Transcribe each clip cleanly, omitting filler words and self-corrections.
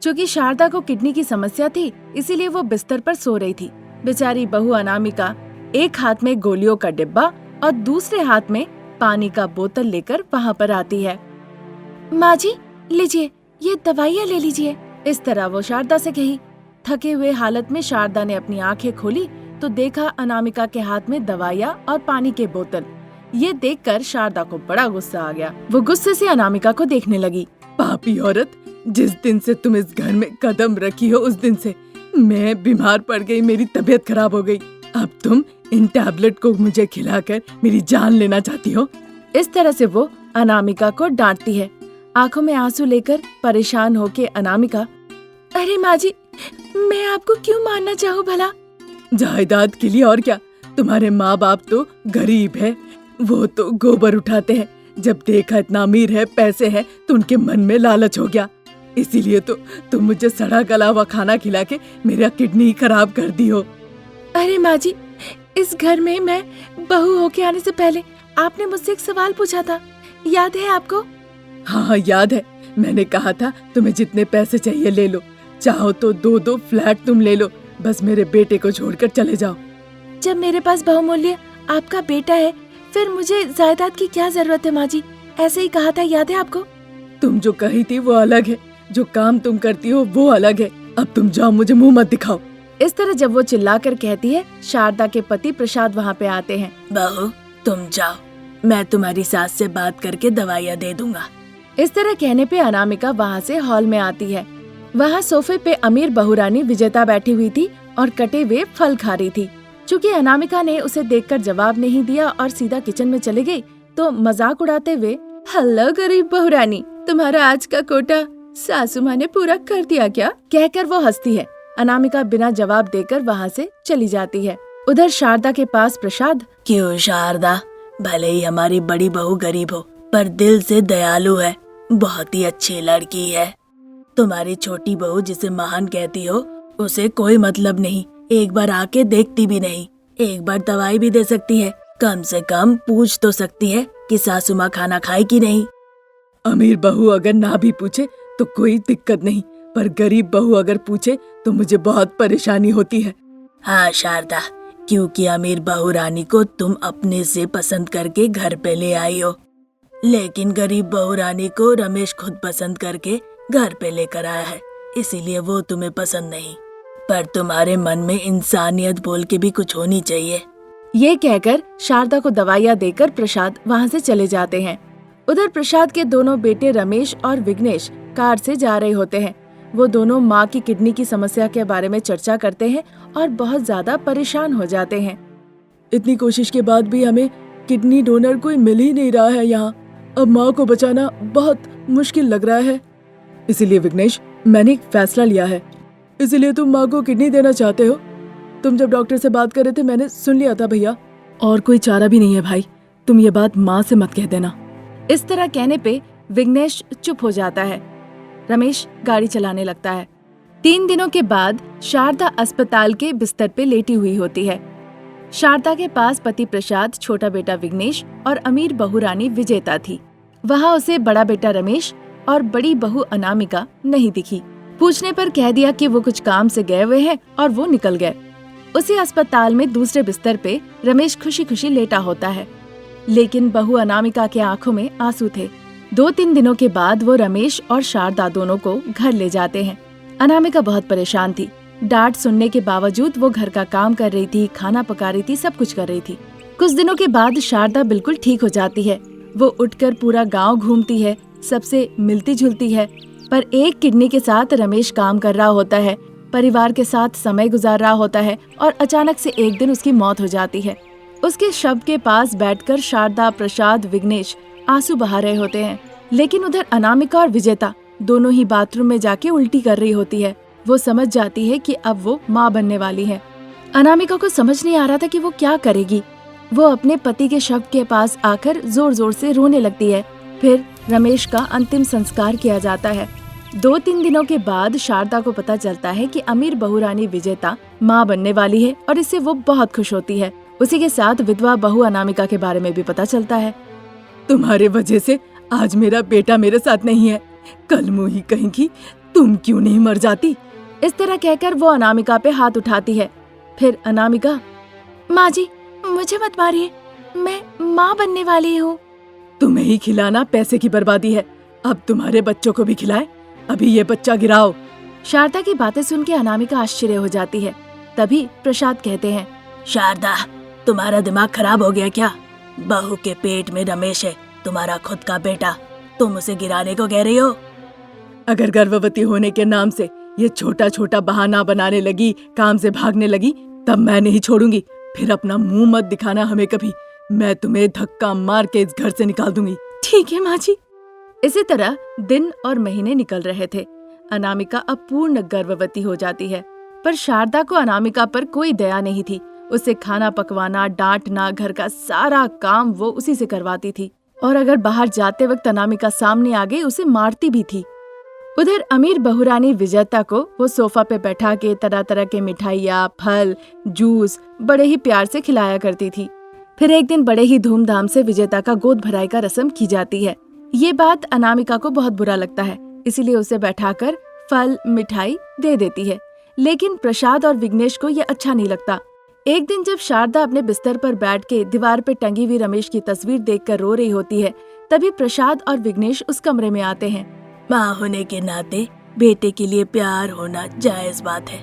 क्योंकि शारदा को किडनी की समस्या थी, इसीलिए वो बिस्तर पर सो रही थी। बेचारी बहू अनामिका एक हाथ में गोलियों का डिब्बा और दूसरे हाथ में पानी का बोतल लेकर वहाँ पर आती है। माँ जी लीजिए, ये दवाइयाँ ले लीजिए, इस तरह वो शारदा से कही। थके हुए हालत में शारदा ने अपनी आंखें खोली तो देखा अनामिका के हाथ में दवाइयाँ और पानी के बोतल। ये देखकर शारदा को बड़ा गुस्सा आ गया। वो गुस्से से अनामिका को देखने लगी। पापी औरत, जिस दिन से तुम इस घर में कदम रखी हो उस दिन से मैं बीमार पड़ गई, मेरी तबीयत खराब हो गई। अब तुम इन टैबलेट को मुझे खिलाकर मेरी जान लेना चाहती हो। इस तरह से वो अनामिका को डांटती है। आंखों में आंसू लेकर परेशान होके अनामिका, अरे माँ जी, मैं आपको क्यों मारना चाहूँ भला? जायदाद के लिए और क्या, तुम्हारे माँ बाप तो गरीब है, वो तो गोबर उठाते हैं। जब देखा इतना अमीर है, पैसे है, तो उनके मन में लालच हो गया। इसीलिए तो तुम मुझे सड़ा गला हुआ खाना खिला के मेरा किडनी खराब कर दी हो। अरे माँ जी, इस घर में मैं बहू होके आने से पहले आपने मुझसे एक सवाल पूछा था, याद है आपको? हाँ याद है, मैंने कहा था तुम्हें जितने पैसे चाहिए ले लो, चाहो तो 2-2 फ्लैट तुम ले लो, बस मेरे बेटे को छोड़कर चले जाओ। जब मेरे पास बहुमूल्य आपका बेटा है, फिर मुझे जायदाद की क्या जरूरत है माँ जी? ऐसे ही कहा था, याद है आपको? तुम जो कही थी वो अलग है, जो काम तुम करती हो वो अलग है। अब तुम जाओ, मुझे मुंह मत दिखाओ। इस तरह जब वो चिल्लाकर कहती है, शारदा के पति प्रसाद वहाँ पे आते हैं। बहू तुम जाओ, मैं तुम्हारी सास से बात करके दवाइयाँ दे दूंगा। इस तरह कहने पे अनामिका वहाँ से हॉल में आती है। वहाँ सोफे पे अमीर बहुरानी विजेता बैठी हुई थी और कटे हुए फल खा रही थी। चूँकि अनामिका ने उसे देखकर जवाब नहीं दिया और सीधा किचन में चली गई, तो मजाक उड़ाते हुए, हेलो गरीब बहुरानी, तुम्हारा आज का कोटा सासू माँ ने पूरा कर दिया क्या? कहकर वो हंसती है। अनामिका बिना जवाब देकर वहाँ से चली जाती है। उधर शारदा के पास प्रसाद, क्यों शारदा, भले ही हमारी बड़ी बहू गरीब हो पर दिल से दयालु है, बहुत ही अच्छी लड़की है। तुम्हारी छोटी बहू जिसे महान कहती हो, उसे कोई मतलब नहीं, एक बार आके देखती भी नहीं, एक बार दवाई भी दे सकती है, कम से कम पूछ तो सकती है कि सासू माँ खाना खाए कि नहीं। अमीर बहू अगर ना भी पूछे तो कोई दिक्कत नहीं, पर गरीब बहू अगर पूछे तो मुझे बहुत परेशानी होती है। हाँ शारदा, क्योंकि अमीर बहू रानी को तुम अपने से पसंद करके घर पे ले आई हो, लेकिन गरीब बहू रानी को रमेश खुद पसंद करके घर पे लेकर आया है, इसीलिए वो तुम्हें पसंद नहीं। पर तुम्हारे मन में इंसानियत बोल के भी कुछ होनी चाहिए। ये कहकर शारदा को दवाइयाँ देकर प्रसाद वहाँ से चले जाते हैं। उधर प्रसाद के दोनों बेटे रमेश और विघ्नेश कार से जा रहे होते हैं। वो दोनों माँ की किडनी की समस्या के बारे में चर्चा करते हैं और बहुत ज्यादा परेशान हो जाते हैं। इतनी कोशिश के बाद भी हमें किडनी डोनर कोई मिल ही नहीं रहा है यहाँ। अब माँ को बचाना बहुत मुश्किल लग रहा है। इसीलिए विघ्नेश, मैंने एक फैसला लिया है। इसीलिए तुम माँ को किडनी देना चाहते हो? तुम जब डॉक्टर से बात कर रहे थे मैंने सुन लिया था भैया। और कोई चारा भी नहीं है भाई, तुम ये बात माँ से मत कह देना। इस तरह कहने पे विघ्नेश चुप हो जाता है। रमेश गाड़ी चलाने लगता है। 3 दिनों के बाद शारदा अस्पताल के बिस्तर पे लेटी हुई होती है। शारदा के पास पति प्रसाद, छोटा बेटा विघ्नेश और अमीर बहू रानी विजेता थी। वहाँ उसे बड़ा बेटा रमेश और बड़ी बहू अनामिका नहीं दिखी। पूछने पर कह दिया कि वो कुछ काम से गए हुए हैं और वो निकल गए। उसी अस्पताल में दूसरे बिस्तर पे रमेश खुशी खुशी लेटा होता है, लेकिन बहू अनामिका के आंखों में आंसू थे। 2-3 दिनों के बाद वो रमेश और शारदा दोनों को घर ले जाते हैं। अनामिका बहुत परेशान थी। डांट सुनने के बावजूद वो घर का काम कर रही थी, खाना पका रही थी, सब कुछ कर रही थी। कुछ दिनों के बाद शारदा बिल्कुल ठीक हो जाती है। वो उठकर पूरा गांव घूमती है, सबसे मिलती जुलती है। पर एक किडनी के साथ रमेश काम कर रहा होता है, परिवार के साथ समय गुजार रहा होता है और अचानक से एक दिन उसकी मौत हो जाती है। उसके शव के पास बैठकर शारदा, प्रसाद, विघ्नेश आंसू बहा रहे होते हैं, लेकिन उधर अनामिका और विजेता दोनों ही बाथरूम में जाके उल्टी कर रही होती है। वो समझ जाती है कि अब वो माँ बनने वाली है। अनामिका को समझ नहीं आ रहा था कि वो क्या करेगी। वो अपने पति के शव के पास आकर जोर जोर से रोने लगती है। फिर रमेश का अंतिम संस्कार किया जाता है। 2-3 दिनों के बाद शारदा को पता चलता है कि अमीर बहू रानी विजेता माँ बनने वाली है और इससे वो बहुत खुश होती है। उसी के साथ विधवा बहू अनामिका के बारे में भी पता चलता है। तुम्हारे वजह से आज मेरा बेटा मेरे साथ नहीं है, कल मुँह ही कहेंगी तुम क्यों नहीं मर जाती? इस तरह कहकर वो अनामिका पे हाथ उठाती है। फिर अनामिका, माँ जी मुझे मत मारिए, मैं माँ बनने वाली हूँ। तुम्हें ही खिलाना पैसे की बर्बादी है, अब तुम्हारे बच्चों को भी खिलाए, अभी ये बच्चा गिराओ। शारदा की बातें सुन के अनामिका आश्चर्य हो जाती है। तभी प्रसाद कहते हैं, शारदा तुम्हारा दिमाग खराब हो गया क्या? बहू के पेट में रमेश है, तुम्हारा खुद का बेटा, तुम उसे गिराने को कह रही हो? अगर गर्भवती होने के नाम से ये छोटा छोटा बहाना बनाने लगी, काम से भागने लगी, तब मैं नहीं छोड़ूंगी। फिर अपना मुंह मत दिखाना हमें कभी, मैं तुम्हें धक्का मार के इस घर से निकाल दूंगी। ठीक है माँ जी। इसी तरह दिन और महीने निकल रहे थे। अनामिका अब पूर्ण गर्भवती हो जाती है, पर शारदा को अनामिका पर कोई दया नहीं थी। उसे खाना पकवाना, डांटना, घर का सारा काम वो उसी से करवाती थी, और अगर बाहर जाते वक्त अनामिका सामने आ गई उसे मारती भी थी। उधर अमीर बहुरानी विजेता को वो सोफा पे बैठा के तरह तरह के मिठाइयाँ, फल, जूस बड़े ही प्यार से खिलाया करती थी। फिर एक दिन बड़े ही धूमधाम से विजेता का गोद भराई का रस्म की जाती है। ये बात अनामिका को बहुत बुरा लगता है, इसीलिए उसे बैठाकर फल, मिठाई दे देती है। लेकिन प्रसाद और विघ्नेश को ये अच्छा नहीं लगता। एक दिन जब शारदा अपने बिस्तर पर बैठ के दीवार पे टंगी हुई रमेश की तस्वीर देखकर रो रही होती है, तभी प्रसाद और विघ्नेश उस कमरे में आते हैं। माँ होने के नाते बेटे के लिए प्यार होना जायज बात है,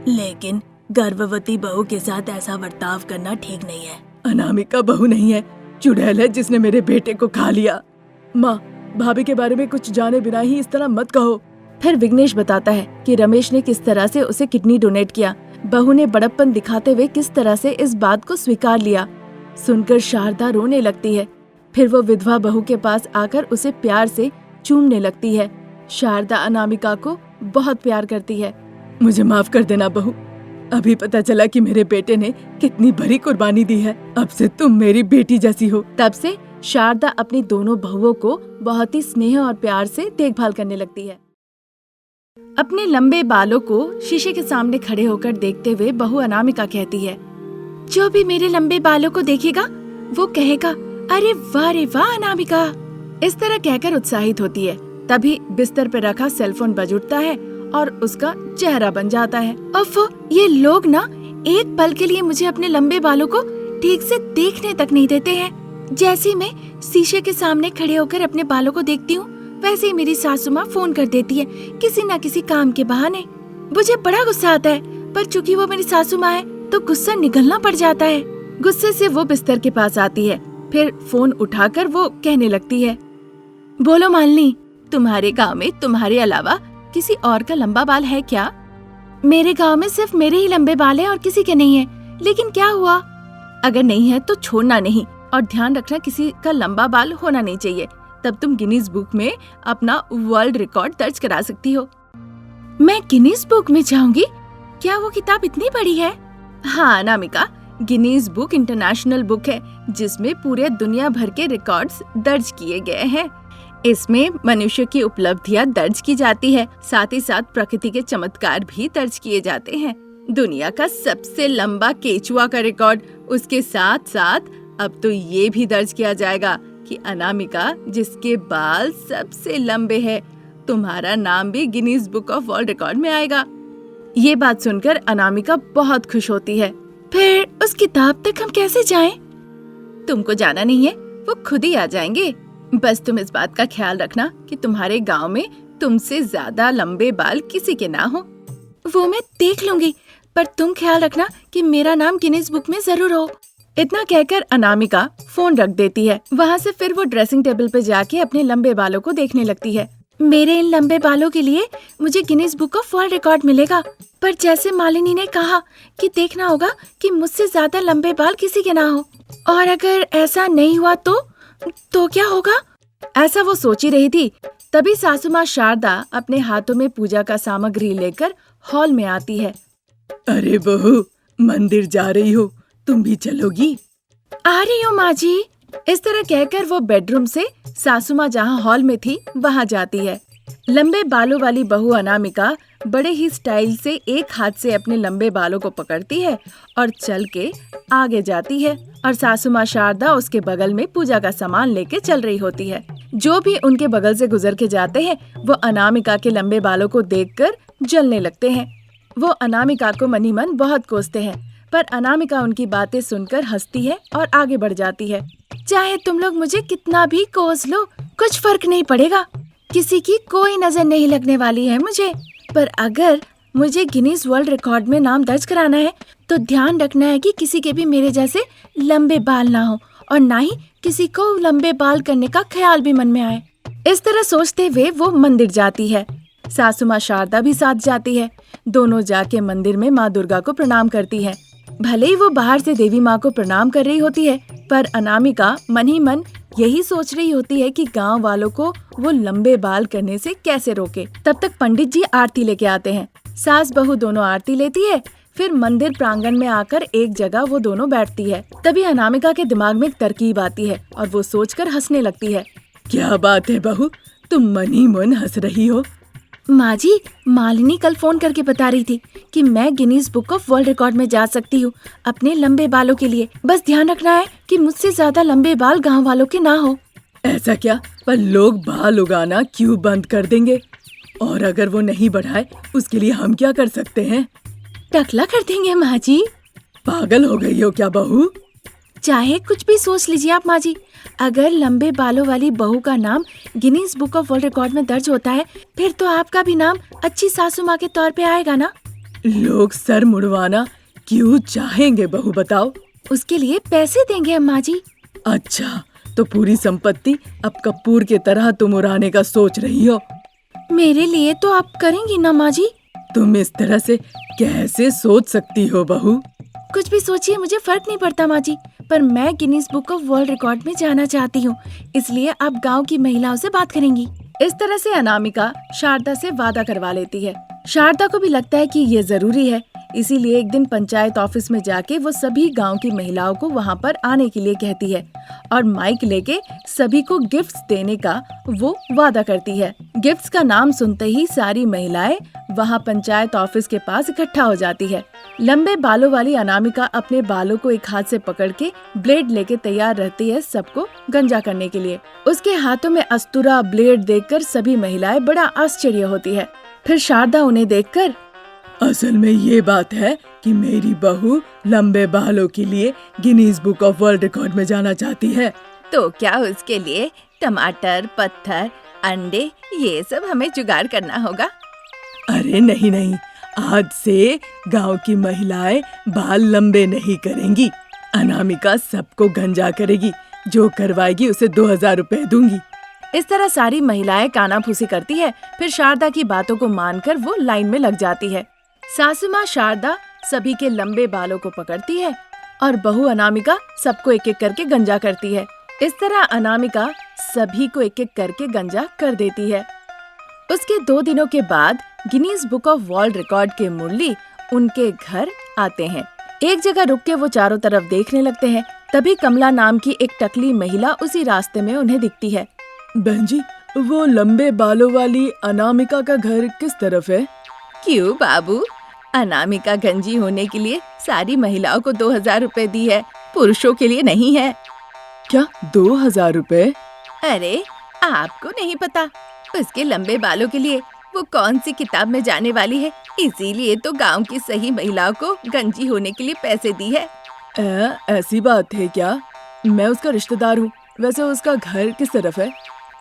लेकिन गर्भवती बहू के साथ ऐसा बर्ताव करना ठीक नहीं है। अनामिका बहू नहीं है, चुड़ैल है जिसने मेरे बेटे को खा लिया। माँ, भाभी के बारे में कुछ जाने बिना ही इस तरह मत कहो। फिर विघ्नेश बताता है कि रमेश ने किस तरह से उसे किडनी डोनेट किया। बहू ने बड़प्पन दिखाते हुए किस तरह से इस बात को स्वीकार लिया। सुनकर शारदा रोने लगती है। फिर वो विधवा बहू के पास आकर उसे प्यार से चूमने लगती है। शारदा अनामिका को बहुत प्यार करती है। मुझे माफ कर देना बहू, अभी पता चला कि मेरे बेटे ने कितनी बड़ी कुर्बानी दी है। अब से तुम मेरी बेटी जैसी हो। तब से शारदा अपनी दोनों बहुओं को बहुत ही स्नेह और प्यार से देखभाल करने लगती है। अपने लंबे बालों को शीशे के सामने खड़े होकर देखते हुए बहू अनामिका कहती है, जो भी मेरे लंबे बालों को देखेगा वो कहेगा, अरे वाह रे वाह अनामिका। इस तरह कहकर उत्साहित होती है। तभी बिस्तर पर रखा सेलफोन बज उठता है और उसका चेहरा बन जाता है। अफ़ो, ये लोग ना एक पल के लिए मुझे अपने लंबे बालों को ठीक से देखने तक नहीं देते हैं। जैसे मैं शीशे के सामने खड़े होकर अपने बालों को देखती हूँ, वैसे ही मेरी सासू माँ फोन कर देती है किसी न किसी काम के बहाने। मुझे बड़ा गुस्सा आता है, पर चूंकि वो मेरी सासू माँ है तो गुस्सा निगलना पड़ जाता है। गुस्से से वो बिस्तर के पास आती है। फिर फोन उठाकर वो कहने लगती है, बोलो मालिनी, तुम्हारे गांव में तुम्हारे अलावा किसी और का लंबा बाल है क्या? मेरे गांव में सिर्फ मेरे ही लंबे बाल है और किसी के नहीं है। लेकिन क्या हुआ? अगर नहीं है तो छोड़ना नहीं, और ध्यान रखना किसी का लंबा बाल होना नहीं चाहिए, तब तुम गिनीज बुक में अपना वर्ल्ड रिकॉर्ड दर्ज करा सकती हो। मैं गिनीज बुक में जाऊंगी? क्या वो किताब इतनी बड़ी है? हाँ Anamika, Guinness book international book है जिसमें पूरे दुनिया भर के रिकॉर्ड्स दर्ज किए गए हैं। इसमें मनुष्य की उपलब्धियां दर्ज की जाती है, साथ ही साथ प्रकृति के चमत्कार भी दर्ज किए जाते हैं। दुनिया का सबसे लंबा केचुआ का रिकॉर्ड, उसके साथ साथ अब तो ये भी दर्ज किया जाएगा कि अनामिका जिसके बाल सबसे लंबे हैं, तुम्हारा नाम भी Guinness book of world record में आएगा। ये बात सुनकर अनामिका बहुत खुश होती है। फिर उस किताब तक हम कैसे जाएं? तुमको जाना नहीं है, वो खुद ही आ जाएंगे। बस तुम इस बात का ख्याल रखना कि तुम्हारे गांव में तुमसे ज्यादा लंबे बाल किसी के ना हो। वो मैं देख लूंगी, पर तुम ख्याल रखना कि मेरा नाम गिनीज बुक में जरूर हो। इतना कहकर अनामिका फोन रख देती है। वहाँ से फिर वो ड्रेसिंग टेबल पे जाके अपने लंबे बालों को देखने लगती है। मेरे इन लंबे बालों के लिए मुझे Guinness book of world record मिलेगा, पर जैसे मालिनी ने कहा कि देखना होगा कि मुझसे ज्यादा लंबे बाल किसी के ना हो, और अगर ऐसा नहीं हुआ तो क्या होगा? ऐसा वो सोच ही रही थी। तभी सासू माँ शारदा अपने हाथों में पूजा का सामग्री लेकर हॉल में आती है। अरे बहू, मंदिर जा रही हो, तुम भी चलोगी? आ रही हूँ माँ जी। इस तरह कहकर वो बेडरूम से सासू माँ जहाँ हॉल में थी वहाँ जाती है। लंबे बालों वाली बहू अनामिका बड़े ही स्टाइल से एक हाथ से अपने लंबे बालों को पकड़ती है और चल के आगे जाती है और सासू माँ शारदा उसके बगल में पूजा का सामान लेके चल रही होती है। जो भी उनके बगल से गुजर के जाते हैं वो अनामिका के लंबे बालों को देखकर जलने लगते हैं। वो अनामिका को मन ही मन बहुत कोसते हैं, पर अनामिका उनकी बातें सुनकर हंसती है और आगे बढ़ जाती है। चाहे तुम लोग मुझे कितना भी कोस लो, कुछ फर्क नहीं पड़ेगा। किसी की कोई नजर नहीं लगने वाली है मुझे। पर अगर मुझे गिनीज वर्ल्ड रिकॉर्ड में नाम दर्ज कराना है तो ध्यान रखना है कि किसी के भी मेरे जैसे लंबे बाल ना हो और ना ही किसी को लंबे बाल करने का ख्याल भी मन में आए। इस तरह सोचते हुए वो मंदिर जाती है। सासू माँ शारदा भी साथ जाती है। दोनों जाके मंदिर में माँ दुर्गा को प्रणाम करती है। भले ही वो बाहर से देवी माँ को प्रणाम कर रही होती है, पर अनामिका मन ही मन यही सोच रही होती है कि गांव वालों को वो लंबे बाल करने से कैसे रोके। तब तक पंडित जी आरती लेके आते हैं। सास बहू दोनों आरती लेती है। फिर मंदिर प्रांगण में आकर एक जगह वो दोनों बैठती है। तभी अनामिका के दिमाग में एक तरकीब आती है और वो सोचकर हंसने लगती है। क्या बात है बहू, तुम मन ही मन हंस रही हो? माँ जी, मालिनी कल फोन करके बता रही थी कि मैं Guinness book of world record में जा सकती हूँ अपने लंबे बालों के लिए। बस ध्यान रखना है कि मुझसे ज्यादा लंबे बाल गांव वालों के ना हो। ऐसा क्या? पर लोग बाल उगाना क्यों बंद कर देंगे? और अगर वो नहीं बढ़ाए उसके लिए हम क्या कर सकते हैं? टकला कर देंगे माँ जी। पागल हो गई हो क्या बहू? चाहे कुछ भी सोच लीजिए आप माँ जी, अगर लंबे बालों वाली बहू का नाम Guinness book of world record में दर्ज होता है फिर तो आपका भी नाम अच्छी सासू माँ के तौर पे आएगा ना। लोग सर मुड़वाना क्यों चाहेंगे बहू, बताओ? उसके लिए पैसे देंगे अम्मा जी। अच्छा, तो पूरी संपत्ति अब कपूर की तरह तुम उड़ाने का सोच रही हो? मेरे लिए तो आप करेंगी ना माँ जी। तुम इस तरह से कैसे सोच सकती हो बहू? कुछ भी सोचिए, मुझे फर्क नहीं पड़ता माँ जी, पर मैं Guinness book of world record में जाना चाहती हूँ, इसलिए आप गांव की महिलाओं से बात करेंगी। इस तरह से अनामिका शारदा से वादा करवा लेती है। शारदा को भी लगता है कि ये जरूरी है, इसीलिए एक दिन पंचायत ऑफिस में जाके वो सभी गांव की महिलाओं को वहां पर आने के लिए कहती है और माइक लेके सभी को गिफ्ट्स देने का वो वादा करती है। गिफ्ट्स का नाम सुनते ही सारी महिलाएं वहां पंचायत ऑफिस के पास इकट्ठा हो जाती है। लंबे बालों वाली अनामिका अपने बालों को एक हाथ से पकड़ के ब्लेड लेके तैयार रहती है सबको गंजा करने के लिए। उसके हाथों में अस्तूरा ब्लेड देखकर सभी महिलाएं बड़ा आश्चर्य होती है। फिर शारदा उन्हें देखकर, असल में ये बात है कि मेरी बहू लंबे बालों के लिए Guinness book of world record में जाना चाहती है। तो क्या उसके लिए टमाटर, पत्थर, अंडे ये सब हमें जुगाड़ करना होगा? अरे नहीं नहीं, आज से गांव की महिलाएं बाल लंबे नहीं करेंगी। अनामिका सबको गंजा करेगी, जो करवाएगी उसे 2000 रुपए दूंगी। इस तरह सारी महिलाएं कानाफूसी करती है। फिर शारदा की बातों को मानकर वो लाइन में लग जाती है। सासू माँ शारदा सभी के लंबे बालों को पकड़ती है और बहू अनामिका सबको एक एक करके गंजा करती है। इस तरह अनामिका सभी को एक एक करके गंजा कर देती है। उसके 2 दिनों के बाद Guinness book of world record के मुरली उनके घर आते हैं। एक जगह रुक के वो चारों तरफ देखने लगते हैं। तभी कमला नाम की एक टकली महिला उसी रास्ते में उन्हें दिखती है। बहन जी, वो लंबे बालों वाली अनामिका का घर किस तरफ है? क्यों बाबू, अनामिका गंजी होने के लिए सारी महिलाओं को 2000 रुपए दी है, पुरुषों के लिए नहीं है। क्या 2000 रुपए? अरे आपको नहीं पता, उसके लंबे बालों के लिए वो कौन सी किताब में जाने वाली है, इसीलिए तो गांव की सही महिलाओं को गंजी होने के लिए पैसे दी है। ऐसी बात है क्या? मैं उसका रिश्तेदार हूँ। वैसे उसका घर किस तरफ है?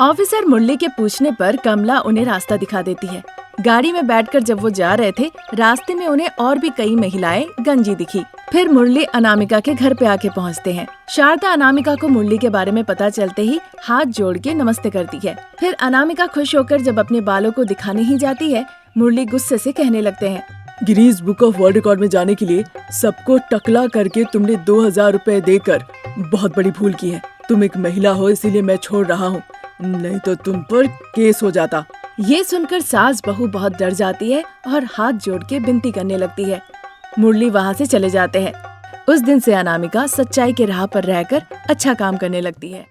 ऑफिसर मुरली के पूछने पर कमला उन्हें रास्ता दिखा देती है। गाड़ी में बैठकर जब वो जा रहे थे, रास्ते में उन्हें और भी कई महिलाएं गंजी दिखी। फिर मुरली अनामिका के घर पे आके पहुंचते हैं। शारदा अनामिका को मुरली के बारे में पता चलते ही हाथ जोड़ के नमस्ते करती है। फिर अनामिका खुश होकर जब अपने बालों को दिखाने ही जाती है, मुरली गुस्से से कहने लगते हैं, Guinness book of world record में जाने के लिए सबको टकला करके तुमने 2000 रुपए देकर बहुत बड़ी भूल की है। तुम एक महिला हो इसीलिए मैं छोड़ रहा हूँ, नहीं तो तुम पर केस हो जाता। ये सुनकर सास बहू बहुत डर जाती है और हाथ जोड़ के विनती करने लगती है। मुरली वहाँ से चले जाते हैं। उस दिन से अनामिका सच्चाई के राह पर रहकर अच्छा काम करने लगती है।